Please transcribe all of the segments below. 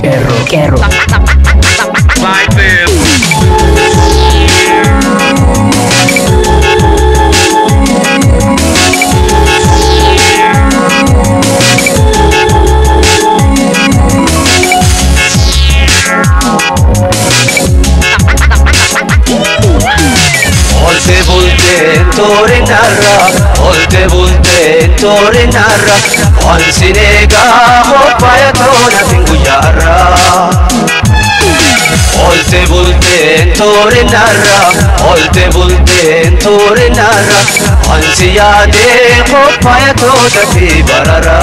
Kerro. Like this. volte tornarra anzi nega hoppayatona finguyarra volte tornarra anzi yade hoppayatona fi barara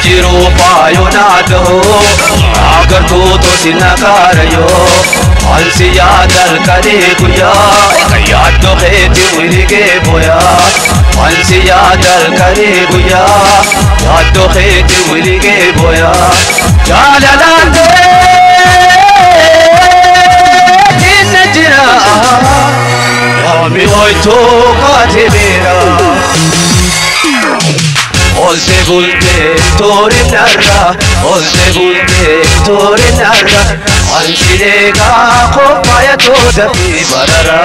Jiru payonado agar tu to sinakarayo ansi yadal kare guya yad to kheti wirige boya ansi yadal kare guya yad to kheti wirige boya jalalande jinjira yami hoy to katibera Olse bulte tornarra Ansirega kopaya toda fi barara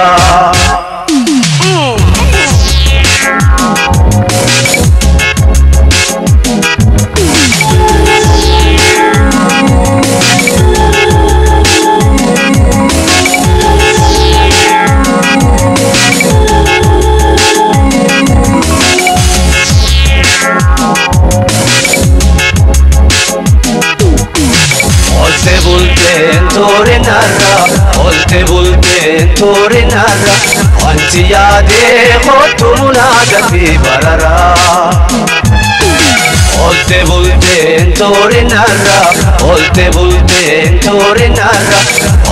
tornarra anti yade khotumuna fi barara olte bulten tornarra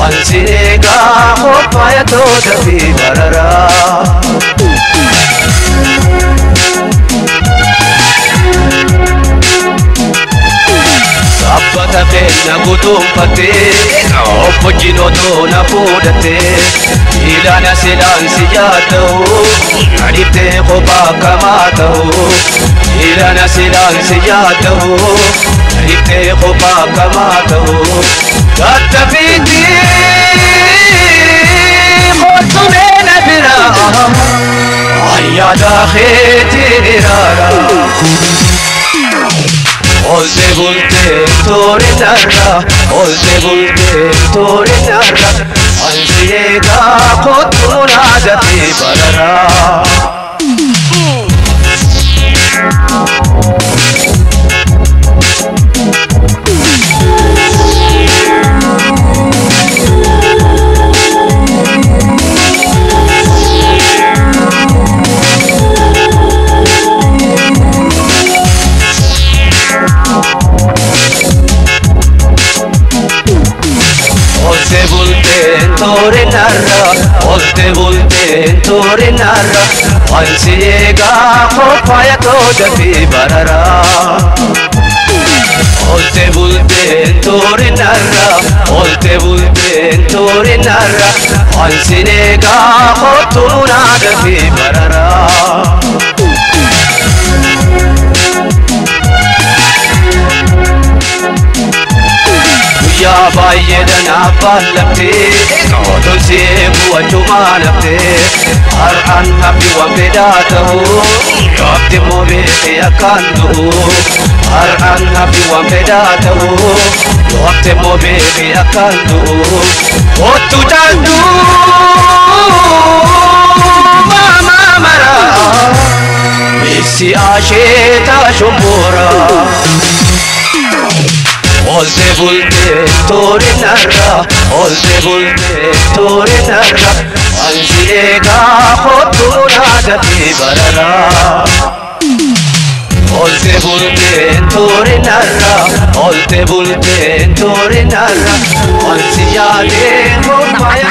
anti nega khopaya toda fi barara Sabbata penna gutumpate Oppogino dona pudate Ilana silansi yatahu Nadite khoba kamatahu Ilana silansi yatahu Nadite khoba kamatahu Gatta piti Khotu mena bira Ayyada kheti irara Olse bulte tornarra Ansirega khotumuna fi barara tornarra ansirega khopaya toda fi barara olte bulten tornarra ansirega khotumuna fi barara Ya bayyedana balabte Notun sebu ajumanabte Arhan habi wa bedatahu Yabti mubiti akanduhu Arhan habi wa bedatahu Yabti mubiti akanduhu Otu jandu Mama mara Misi asheta shumbura Olse bulte tornarra Ansirega khotumuna fi barara Olse bulte tornarra Ansiyade khopaya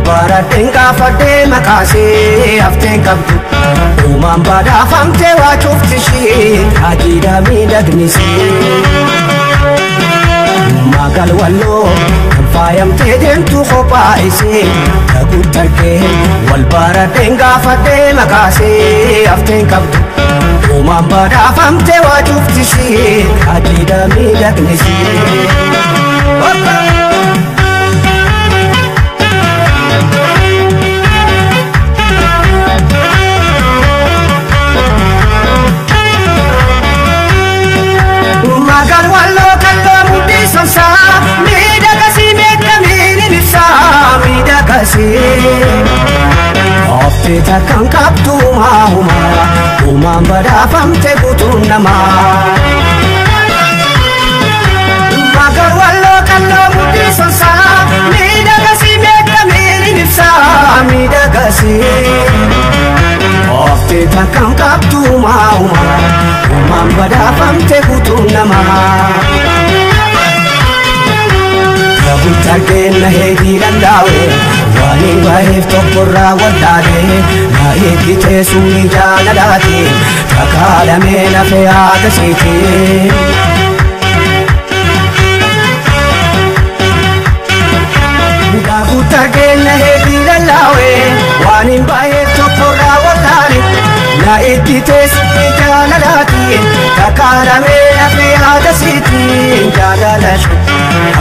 والبارة دنقا فدي مكاسي أفتين كبدو ومن بدا فمتي وشفت شي حاجيدا ميدك نسي ما قال والله فايم تدين تو خبايسي تقول تركي والبارة دنقا فدي مكاسي أفتين كبدو ومن بدا فمتي وشفت شي حاجيدا ميدك نسي Ofte takkan kaptu mahuma Umam badafamte butun nama Magar wallo kallo mudi sonsa Mida kasi meka meri nifsa Mida kasi Ofte takkan kaptu mahuma Umam badafamte butun nama Targen na hedi landawe wani waif tokora wadade na ekite suni jana dati takala mena fe agasiti Dagu targen na hedi landawe wani waif tokora wadade na ekite suni jana dati takala mena fe agasiti jana dati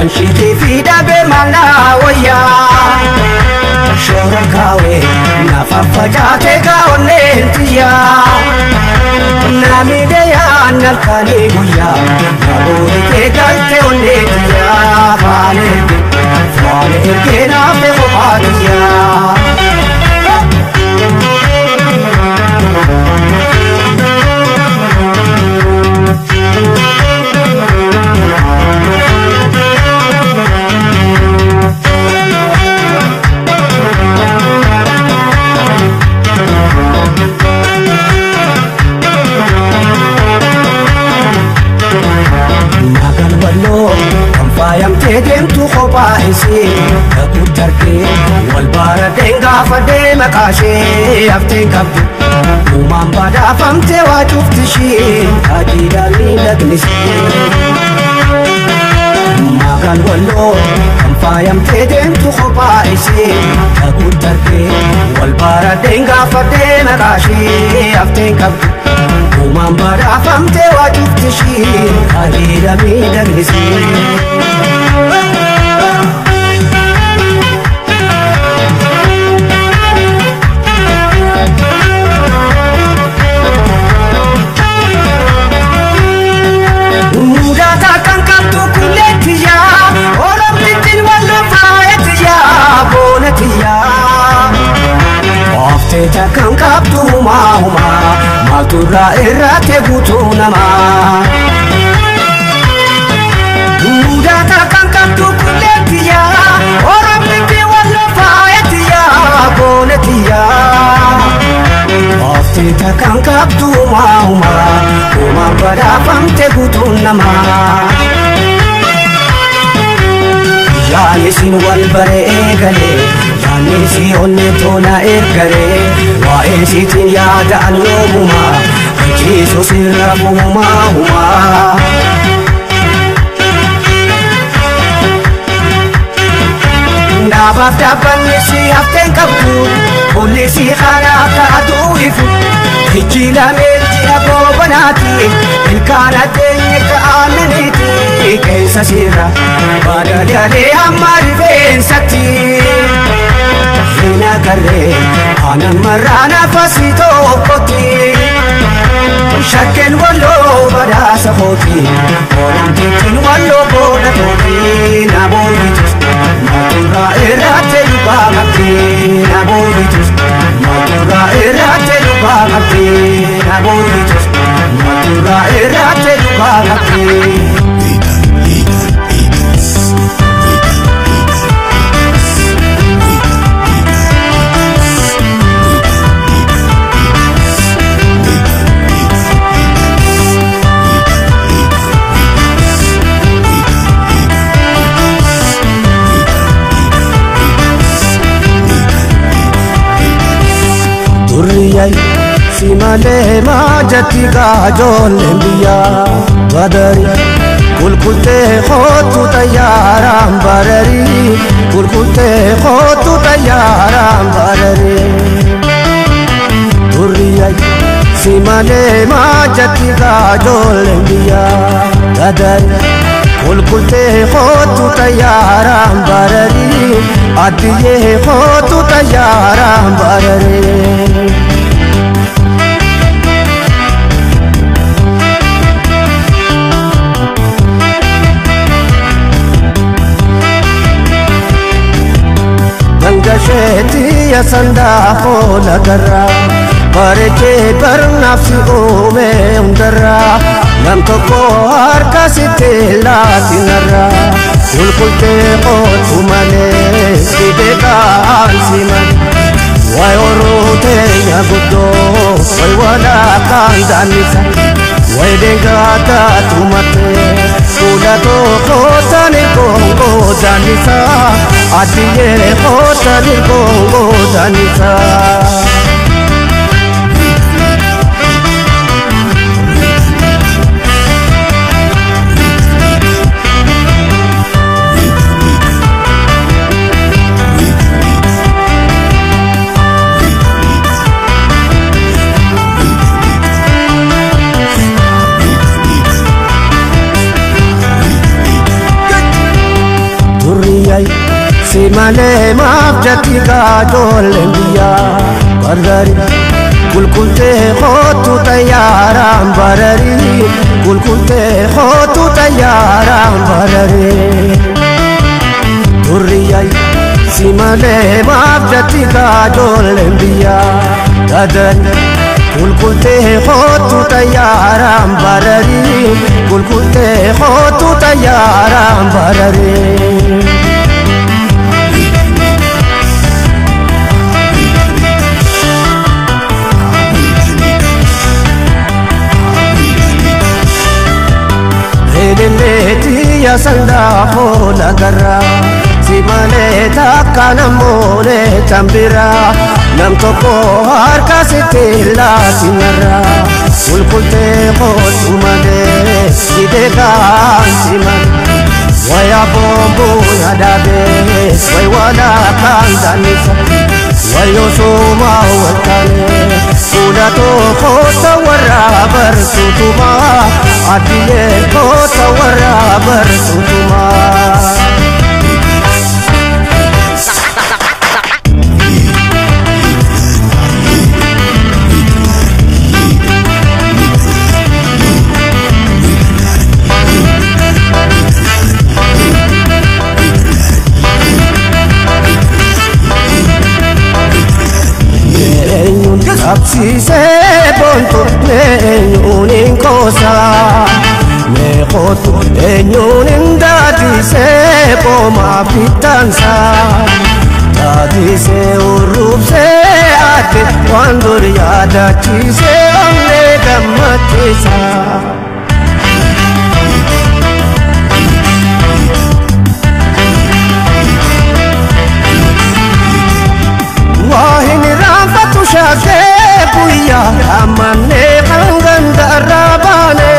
Anshiti fida be mana waya Shorakawe nafafajate ka onentiya Namideya nalkani guya Naburi ke galte onentiya Fale erke nafe mubadiya Fayam tedem tu khobaisi takut tarke walbara denga fade makashe aften kabdu umam bada famte wa tuftishi ajida lidagnisi magan wallo fayam tedem tu khobaisi takut tarke walbara denga fade makashe aften kabdu umam bada famte wa tuftishi ajida lidagnisi Takkan kaptu mahuma Malturra irrate butu nama Muda takkan kaptu kulletiya Orang binti wallo fayatiya Bonetiya Ofte takkan kaptu mahuma Umam badafamte butu nama Yaanisin wal bare egale Yaanisi onne tona ergare Waesitin yaada annobuma Kiisu sirrabuma huma Naabaf dabbanni si hafteen qabdu Kulli si khanaaka aduu'ifu Hijjiilameetti aboobanaati Ilkaana teenye ka'aananiiti Keessa sirra Baadadalee hamma rifeensatti Hina garree Aanan marraana fasii tokkotti Shakken walloo badaasa kooti Olamtiitiin walloo booda tooti Nabooyitus Maturraa irraate lubaa qabdi Nabooyitus Maturraa irraate lubaa qabdi Nabooyitus Maturraa irraate lubaa qabdi Simale majati gajol lembiya badari kulkulte khotu tayaram barari kulkulte khotu tayaram barari Duriyai Simale majati gajol lembiya badari kulkulte khotu tayaram barari adiye khotu tayaram barari Gangasheti ya sanda khola garra Parche par nafsi ome undara Nam toko har kasite la tinara Ulkulte khotu male sideka ansiman Wai orote ya guddo Wai wala kandanisa Wai dengata tumate Kula to khota ni kongo danisa Adiye khota ni kongo danisa Simale mafjati gajol lembiya barari kulkulte khotu tayaram barari kulkulte khotu tayaram barari Duriyai Simale mafjati gajol lembiya badari kulkulte khotu tayaram barari kulkulte khotu tayaram barari Leti ya sanda khola garra Simale takka namone tambira Nam toko har kasite la sinara Ulkulte khotu male sideka siman Waya bombo nadabe Way wala kandanisa Wayo soma wakane Kula to khota warra barsutuma Adiye khota warra barsutuma Absise bonto nenyunin kosa Nekhotu nenyunin dadise poma pitansa Dadise urupse ate wandur yadachise amne gammatisa Wahini rampatu shake puya amane kanganda rabane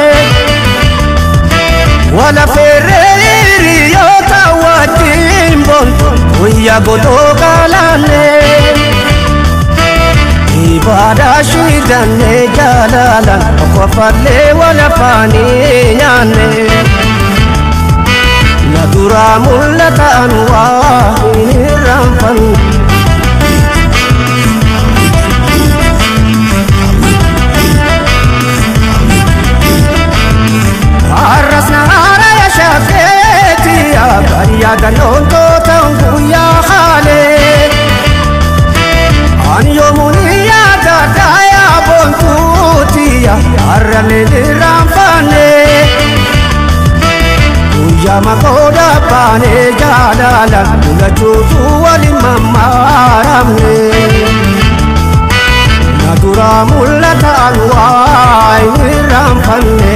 Wala fereri yota watimbon puya godo galane Ibada shidane jalala kwa fale wala fani yane Nadura mulata anwa rampan Arrasna ara ya shafeti ya bariya dalonto tangu ya khale An yomuni ya dadaya bontuti ya arrale ramfane Uya makoda pane jalala Ula chutu wali mamaramne Nadura mulata alwai ramfane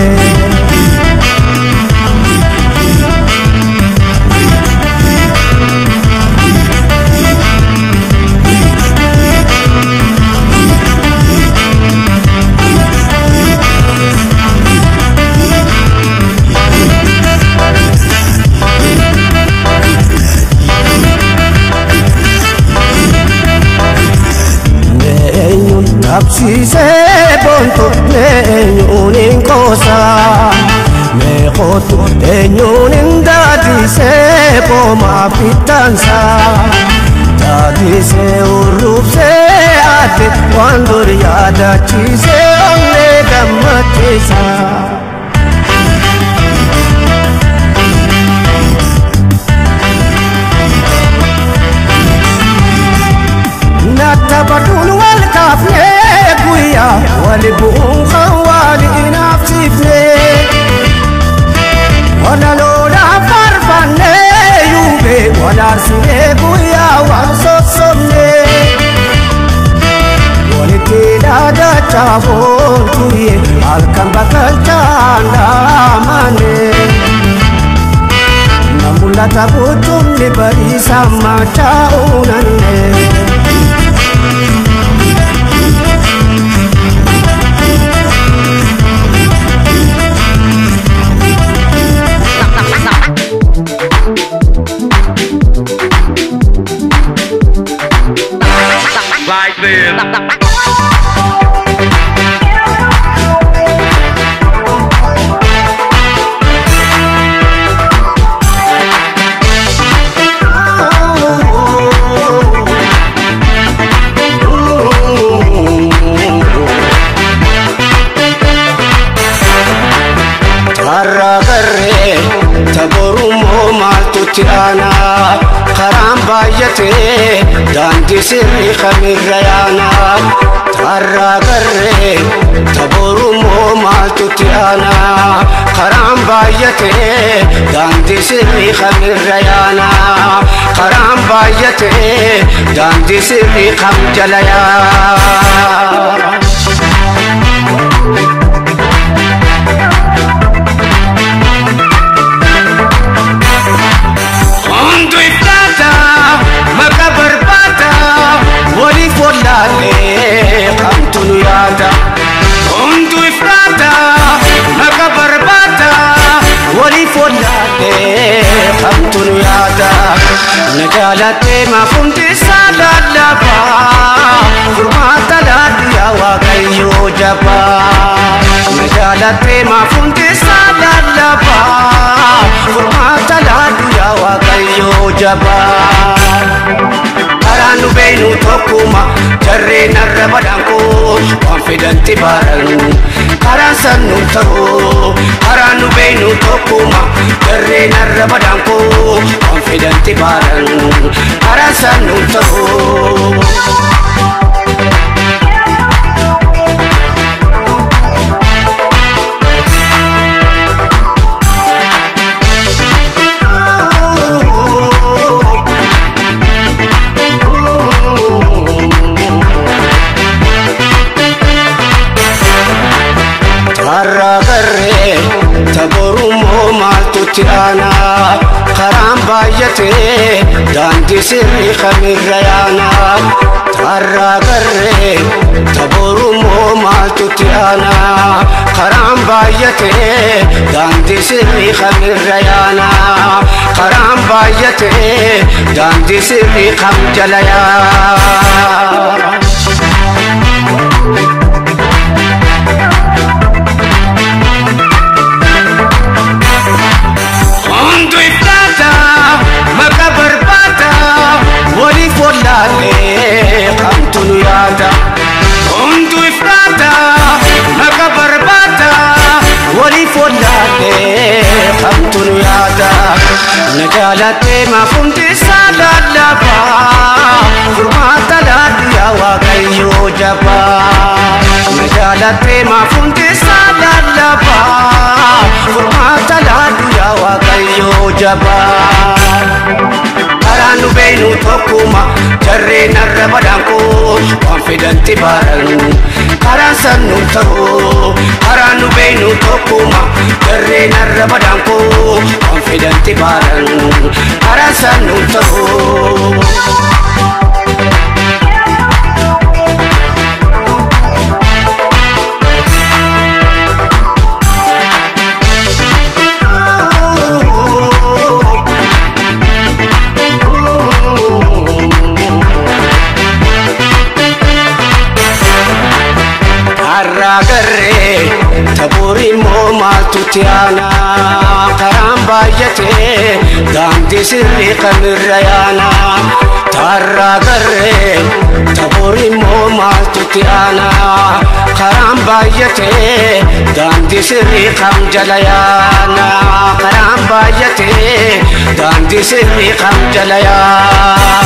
Agarsiise bontu eenyuun hin qoosa meeqootu eenyuun hin daadise qoomaa fitansa daadise urruubsee ate waan dur yaadachiise onnee gammachiisa. Natabadun wal kafne guya wal bu'un khawali inafsifne wala lola farfane yube wala arsine guya wal sosomne wal tila da chabon tuye alkan bakal chanda mane namula tabutum ni bari sama chaunane. Like this. Taborumo maltuti ana karam bayate dandi sirri khamirayana tarra garre taborumo maltuti ana karam bayate dandi sirri khamirayana karam bayate dandi sirri khamjalaya. Najalate mafundi salalaba furmata ladia wakayo jaba. Najalate mafundi salalaba furmata ladia wakayo jaba. Karanu beinu tokuma jarre narrabadanko konfidanti baran karasanu taro. Karanu beinu tokuma jarre narrabadanko konfidanti baran karasanu taro. Taborumo maltuti ana karam bayate dandi sirri khamirayana tarra garre taborumo maltuti ana karam bayate dandi sirri khamirayana karam bayate dandi sirri khamjalaya. Najalate mafundi salalaba furmata ladia wakayo jaba. Najalate mafundi salalaba furmata ladia wakayo jaba. Karanu beinu tokuma jarre narrabadanko konfidanti baran karasanu taro. Karanu beinu tokuma jarre narrabadanko konfidanti baran karasanu taro. تتيانا كرام بايتي دامتي سري قمريانا تارا قري تبوري موما تتيانا كرام بايتي دامتي سري قم جليانا كرام بايتي دامتي سري قم جليانا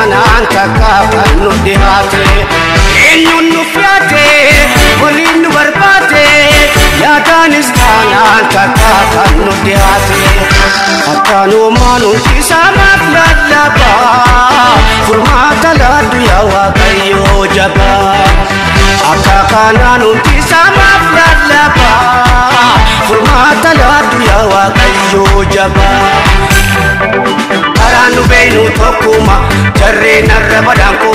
أنت كافن دهاتي إنه نفياتي ولين برباتي يا دانستان أنت كافن دهاتي أكانو مانو تسامك لدلبا فرمات لدو يا وقيو جبا أكاكانو تسامك لدلبا فرمات لدو يا وقيو جبا Karanu beinu tokuma jarre narra badanko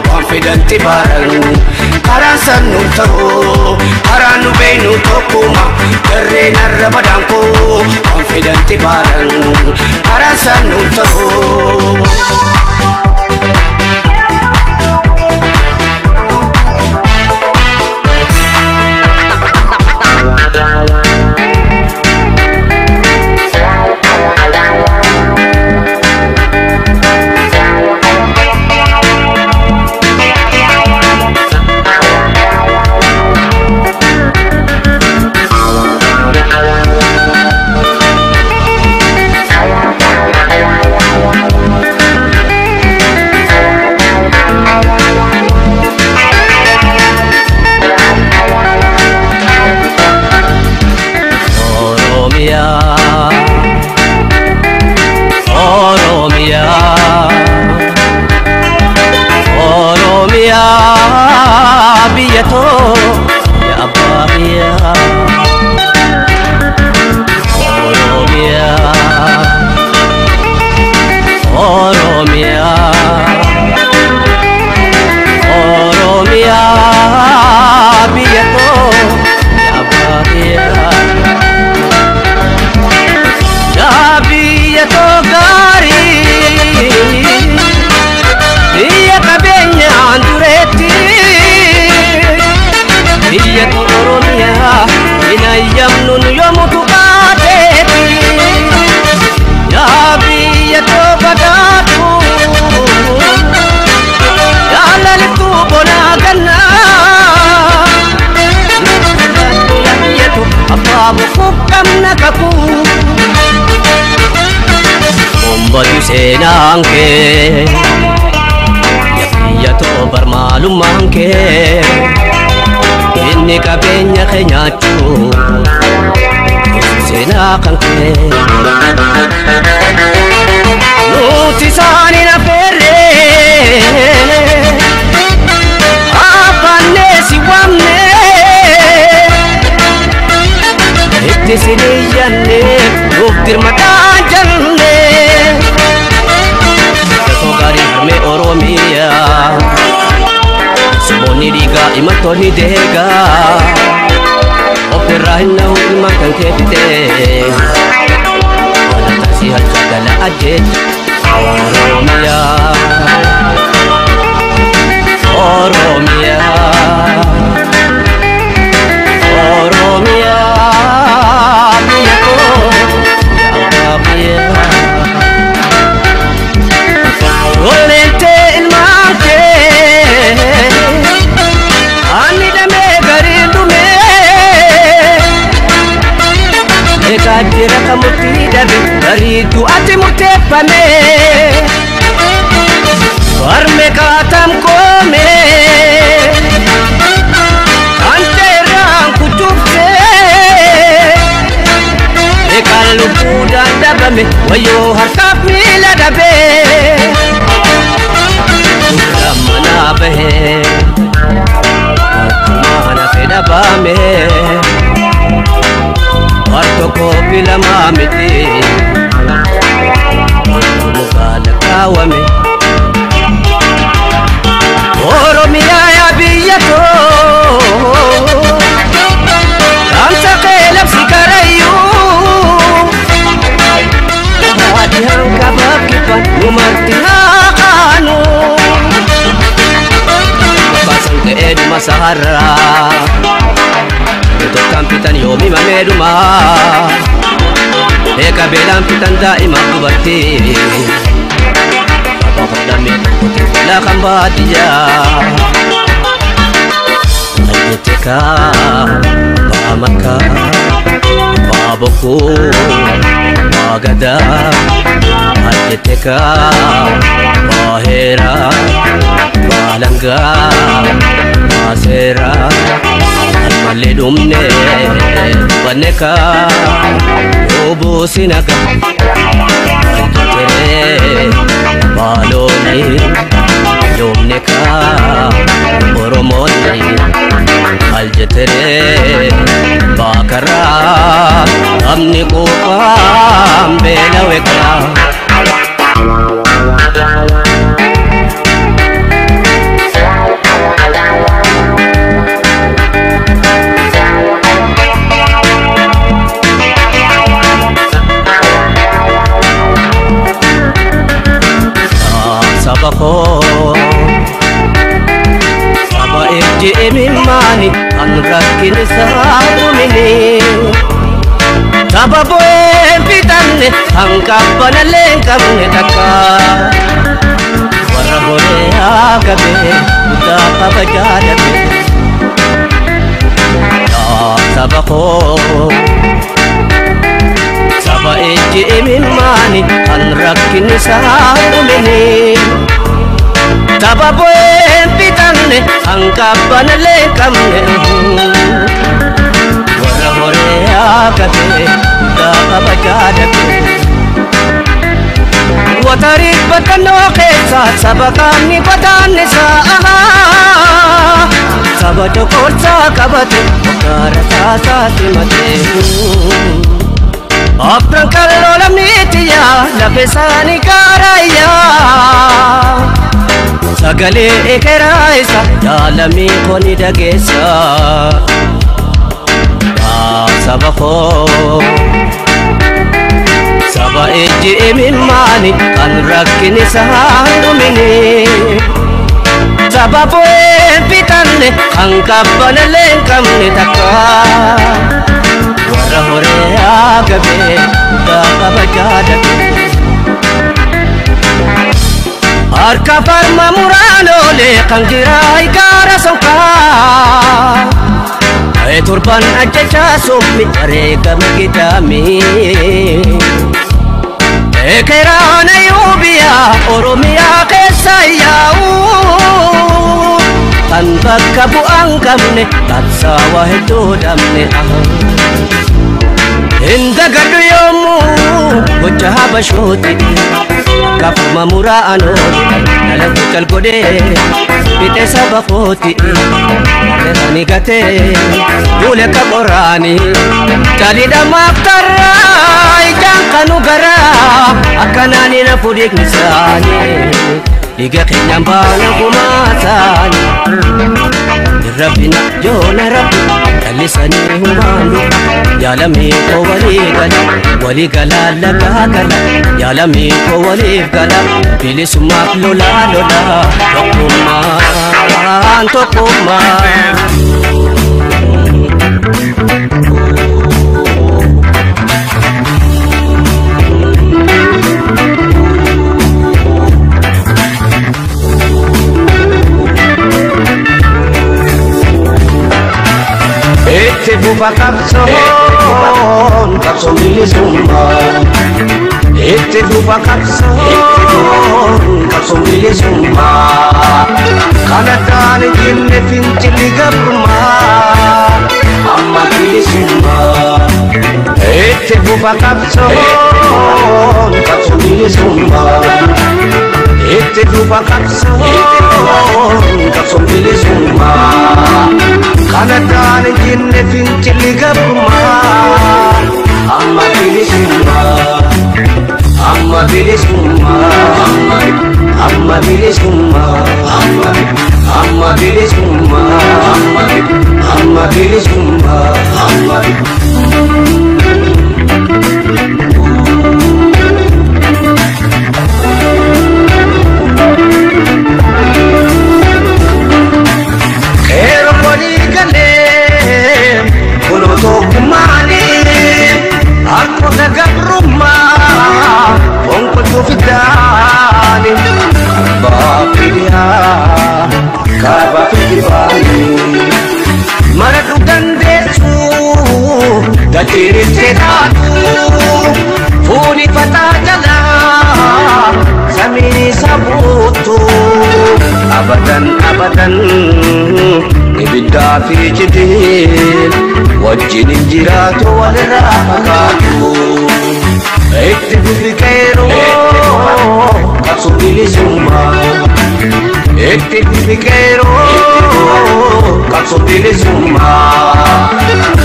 confidenti baran karansanu taho karanu beinu tokuma jarre narra badanko confidenti baran karansanu taho Badu senangke ya to bermalum mangke ini kabenya kenyacu senakangke nutisani na perre apane siwamne itti siniyanne nuftir matajanne me oromia Sumoni riga imatoni dega Opera hinna hukma kan kepite Wala tasi halchagala ajet Oromia Oromia Oromia Miyako Ya Olente il manche Anni da me garidu me E kadira kamuti dabe garidu ati mutepane Farme katam kome Ante rang kutupse E kalu kudan dabame Wayo harkap nila dabe Mana behe, mana feda bame, orto ko bila mamiti, muka nakawame. Oromia ya biyato, kamsa kelap sikarayu, saharra Tuttukan pitan yomi mameduma Eka belan pitan daima kubati Bapa dami kuti bela kambatiya Ayeteka Bamaka Baboku Bagada Ayeteka Bahera Balanga Masera Almalidumne Baneka Obo sinaga Ayutere Baloni Yomneka Oromoni Aljetere Bakara Amni Kopam Belaweka Sabako Saba ejje emimani Anrakin saabumini Saba boe pitanne Angkapana lengkamne taka Warra hore agabe Uda kabajadabe Sabako Saba ejje emimani Anrakin saabumini Saba boe pitanne Angkapana lengkamne Warra hore agabe Uda kabajadabe Watarik batano kesa Saba kamni patanne saaha Saba dokorsa kabate Wakara saasati mate Apran kallola mitiya Lafesani karaya Sagale ekeraisa Yaalami koni dagesa Sabako Saba ejje emimani Kan rakkini sahandumini Saba boe pitanne Kan kabbana lengkamne takka Warra hore agabe Uda kabajadabe Harka farma muralole Kan jirai kara songka Turban ajaja summi Arega magidami Ekerana yubiya Oromiya kesayau Kan bakka bu'ang kamne Tatsawa hedo damne Inda gadu yomu Gocha habashoti Kafuma murano Nalagu kalgode Bite sabakoti Nerani gate Dule kaborani Talida maftara Ijang kanugara Akanani na pudik nisani Iga kinyambana kumasani Rabbina jona rabbi Kalisani humanu Yaalami ko wali gala lagagala Yaalami ko wali gala Bilisumak lola Tokuma Ete bufa kapson bilisumba Ete bufa kapson bilisumba Kanatani jinne finchili gabruma Amma bilisumba Ete bufa kapson bilisumba Ete bufa kapson bilisumba Kanatani jinne finchili gabruma Amma bilisumba Amma bilisumba Amma bilisumba Amma bilisumba Amma bilisumba Ero abadan ibidda fi jidin wajjin injiraatu walirraa fagaatu itti fufi qeeroo qabsoo bilisummaa itti fufi qeeroo qabsoo bilisummaa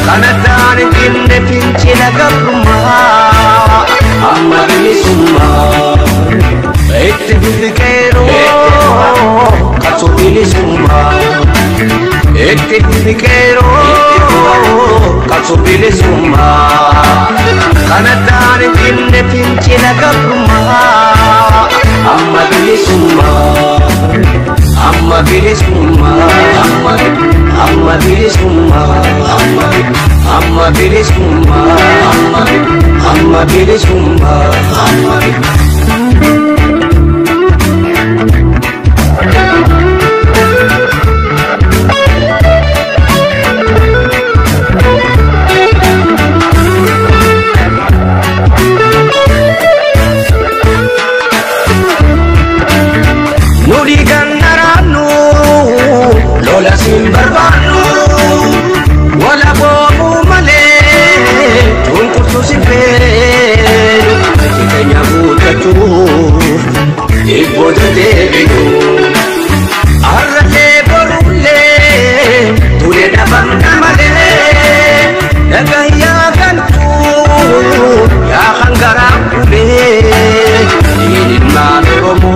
kana taane finne fincila gabrummaa amma bilisummaa itti fufi qeeroo qabsoo bilisummaa itti fufi qeeroo qabsoo bilisummaa kana taane finne fincila gabrummaa amma bilisummaa amma bilisummaa amma bilisummaa amma bilisummaa amma bilisummaa Lola sin barbano, wala bobu male, tunkutu sin pero, chikanya butatu, iboda debiyo, arrale borule, tule dabanda male, nagaya gantu, ya hangara kule, inin maromo,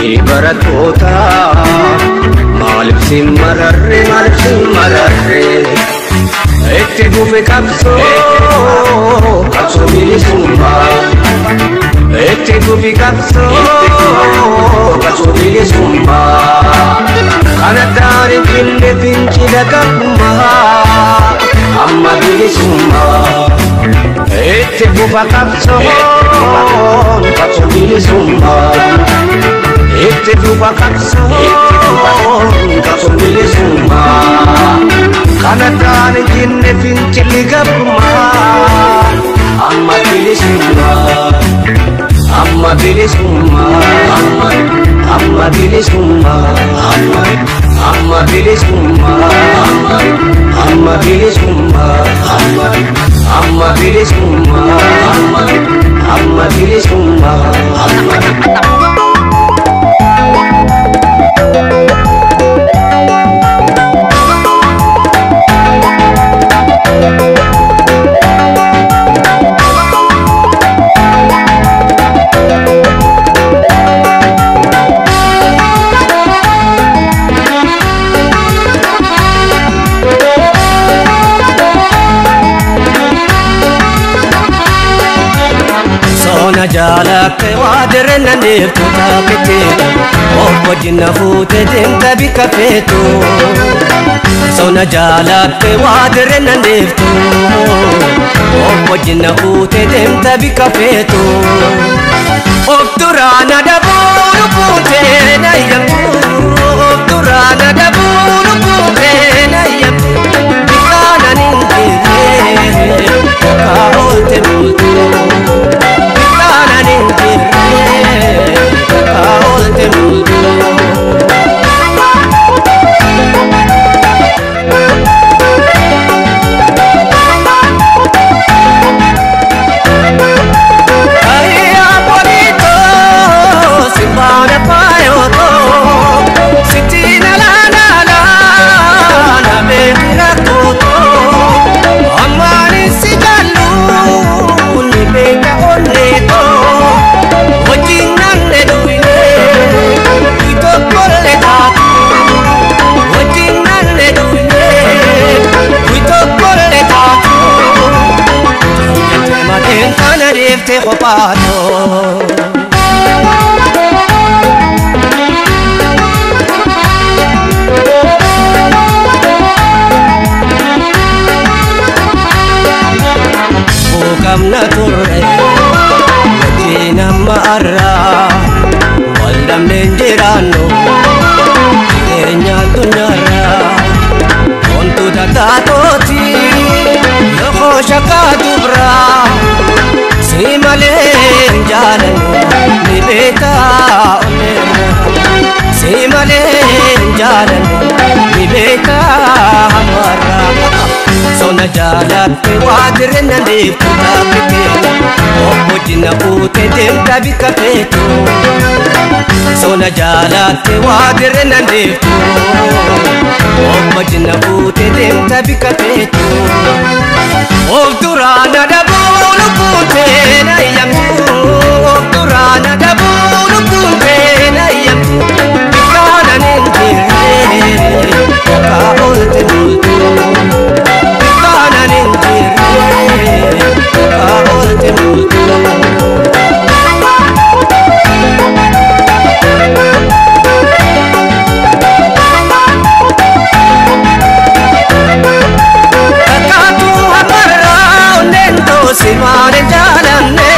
ibaratota. Malipsin mararre itti fufi qabsoo bilisummaa itti fufi qabsoo bilisummaa kana taane finne fincila gabrummaa amma bilisummaa itti fufa qabsoo bilisummaa itti fufa qabsoo bilisummaa kana taane finne fincila gabrummaa amma bilisummaa amma bilisummaa amma bilisummaa amma bilisummaa amma bilisummaa amma bilisummaa amma bilisummaa Jalak wadirna nirtu takete wajina fute dinta bikafetu Sona jalak wadirna nirtu wajina fute dinta bikafetu Obturana daburu fute na yamu Obturana daburu fute na yamu Bikana ningire kaolte mutu te copato Bukam na turre Jina maarra Walam nenjerano Kenya dunyara Ontu datatoti Yoko shaka dubra Simale jalan ni beta onera Sona jalatte wadirena deetu dhaabite obbo jina uute deemta bika feetu Sona jalatte wadirena deetu obbo jina uute deemta bika feetu Of durana daboolu kuute na yamtu Of durana daboolu kuute na yamtu Bikana ninjirre ka olte multu Simane jalanne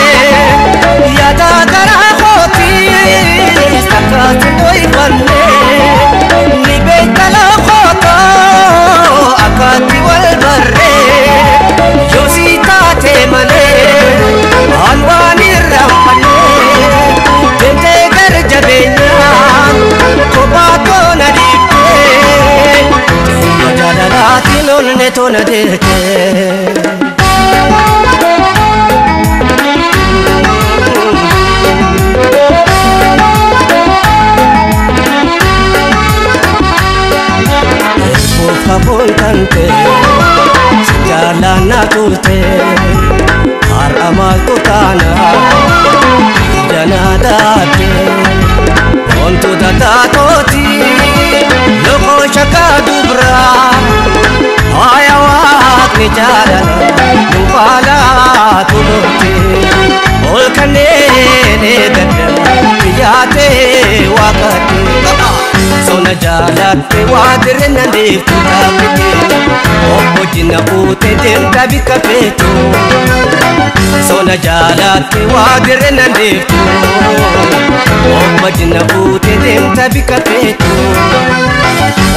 yada kara khoti sakat doi banne ni betala khoto akati wal barre yosita te mane anwani ramane bente gar jabenya kobato nadite jadala tilon ne to nadete Voltante Jalana tulte Har amal tutana Jana date Ontu data toti Loko shaka dubra Aya wak ni jalana Nupala tulote Olkane ne gada Piyate wakate Sona jalatte wadirena deetu dhaabite obbo jina uute deemta bika feetu Sona jalatte wadirena deetu obbo jina uute deemta bika feetu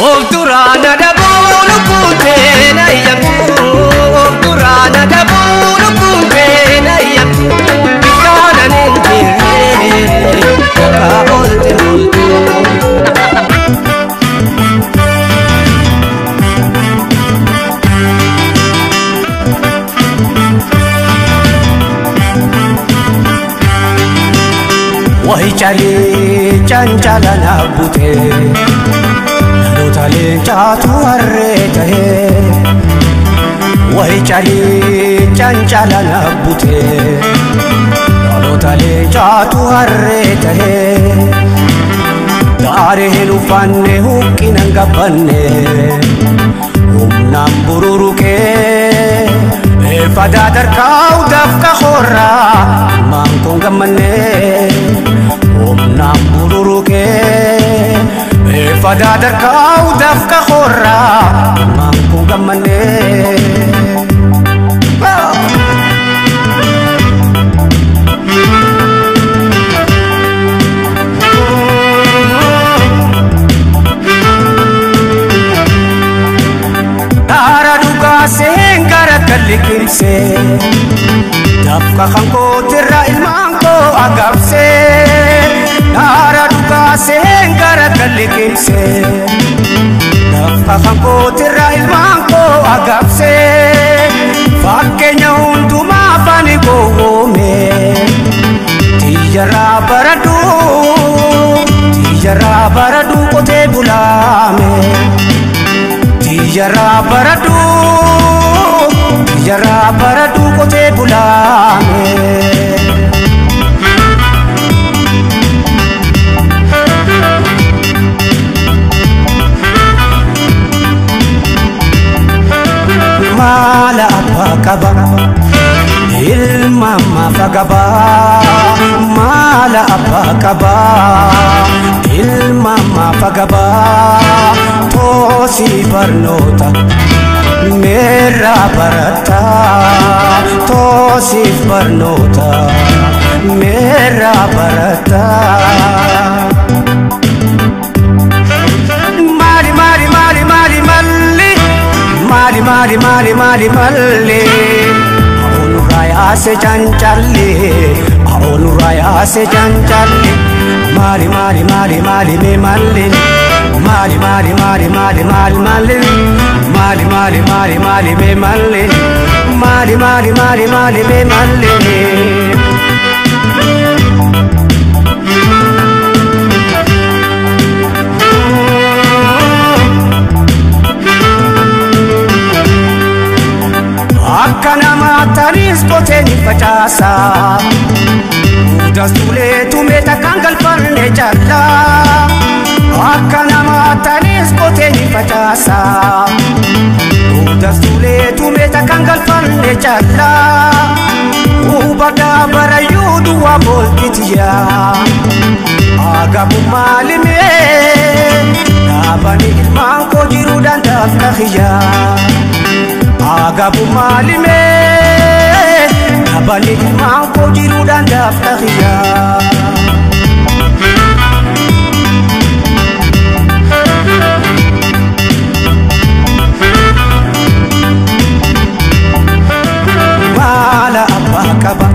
Of durana daboolu kuute na yamtu Of durana daboolu kuute na yamtu Bikana ninjirre ka olte multu Wahi chali chanchala na bute Nalo tale chatu arre tahe Wahi chali chanchala na bute Nalo tale chatu arre tahe Daare helu fanne hukkinan gabbanne Humnaan bururuke Fada darkau dafka khorra Mangkong gamane Humnaan bururuke Fada darkau dafka khorra Mangkong gamane Likimse Dafka kangko tira ilmangko agapse Nara duka senggara kalikimse Dafka kangko tira ilmangko agapse Fakenya untu mafani gome Tijara baradu kote bulame Tijara baradu kote bulame Mala apa kaba ilma mafagaba Mala apa kaba ilma mafagaba Tosi barnota Mera barata Tosif barnota Mera barata Mari mari mari mari malli Mari mari mari mari malli Aonu raya se chanchalli Aonu raya se chanchalli Mari mari mari mari me malli Mari mari mari mari mari malli mali mali mali mali me malle mali mali mali mali me malle akkana matanis poteni facasa udas tule tumeta kangal parne challa akkana matanis poteni facasa udas tule tumeta kangal parne challa ubada barayudu wa bolkitiya agamu malime nabani manko jirudan tafkhiya agabu malime nabani manko jirudan tafkhiya mala abakaba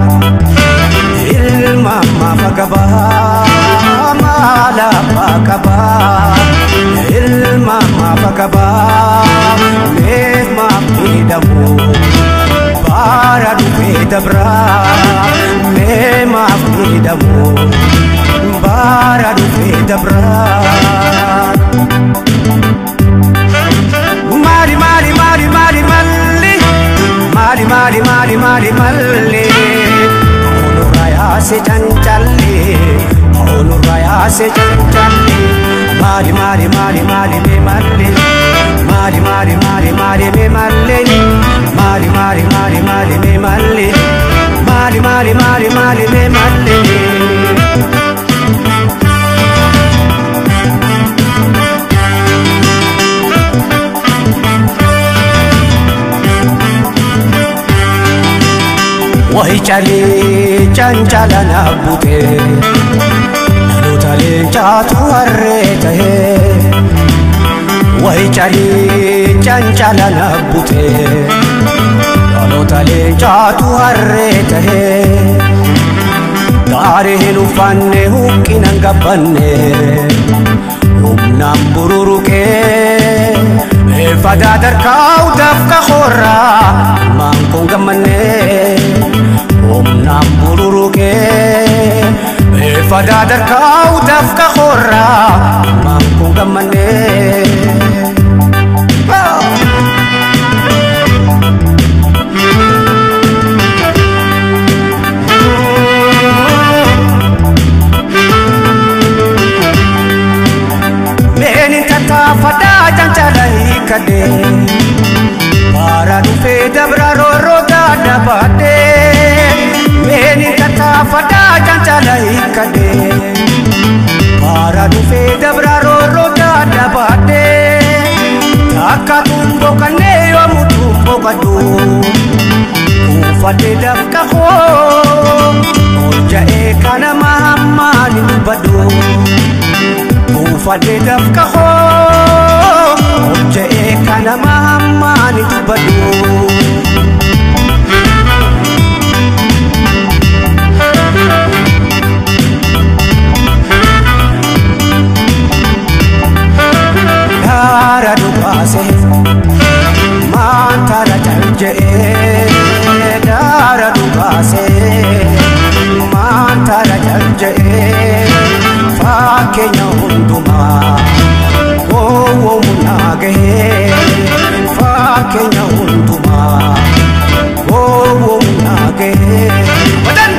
ilma mafagaba mala abakaba ilma mafagaba mehma fidamu bara dufe dabra mehma fidamu bara dufe dabra mari mari mari mari malli mari mari mari mari malli onu raya se chanchalle onu raya se chanchalle mari mari mari mari me malli mari mari mari mari me malli mari mari mari mari me malli mari mari mari mari me malli wahi chali chanchala nabute nalutale chatu arrete wahi chali chanchala nabute nalutale chatu arrete dare helu fanne hukkinan gabbanne umnam bururuke fada darkau dafka khorra mangkong gamane umnam bururuke fada darkau dafka khorra mangkong gamane menin tata fada jancalai kade para dufe dabra roro da bade meni tata fada jancalai kade para dufe dabra roro da bade takatumbo kane wa mutumbo kadu ufate dafka ho oja ekana mahamani badu ufate dafka ho oja ekana mahamani badu dara dubase mantara janje dara dubase mantara janje fakenya unduma wo munage fakenya unduma wo munage wadan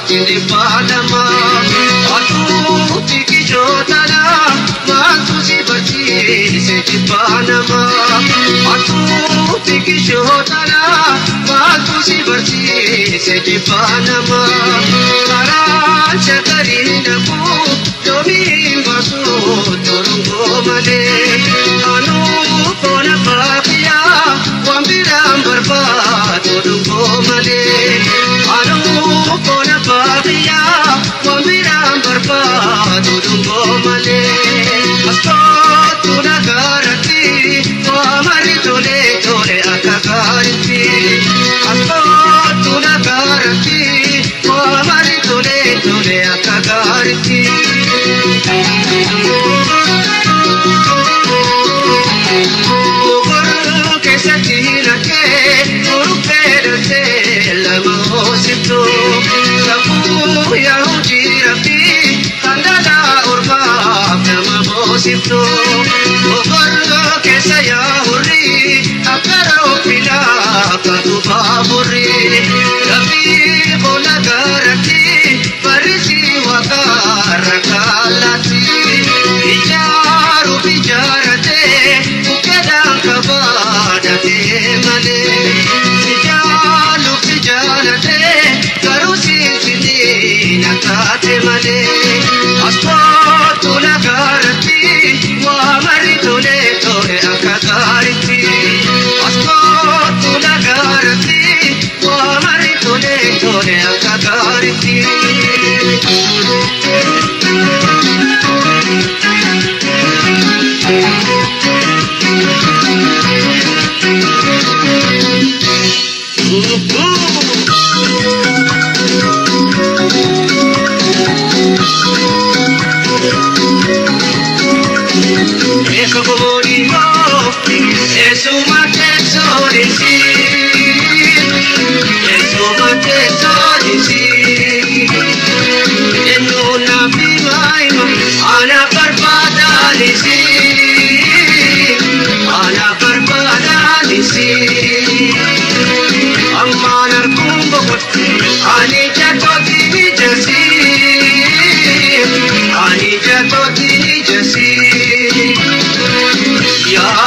Tindi padama, atu tiki jotana, mantu si bachi se chipanama, atu tiki jotana, mantu si bachi se chipanama, karan chakari naku, jomi basu torungo male, anu kona pakiya, wambiram barba torungo male, anu kona babiya wamiran barbadu dungo male asto tuna garati wamari tole tole akagarti asto tuna garati wamari tole tole akagarti Ya,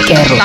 qeerroo.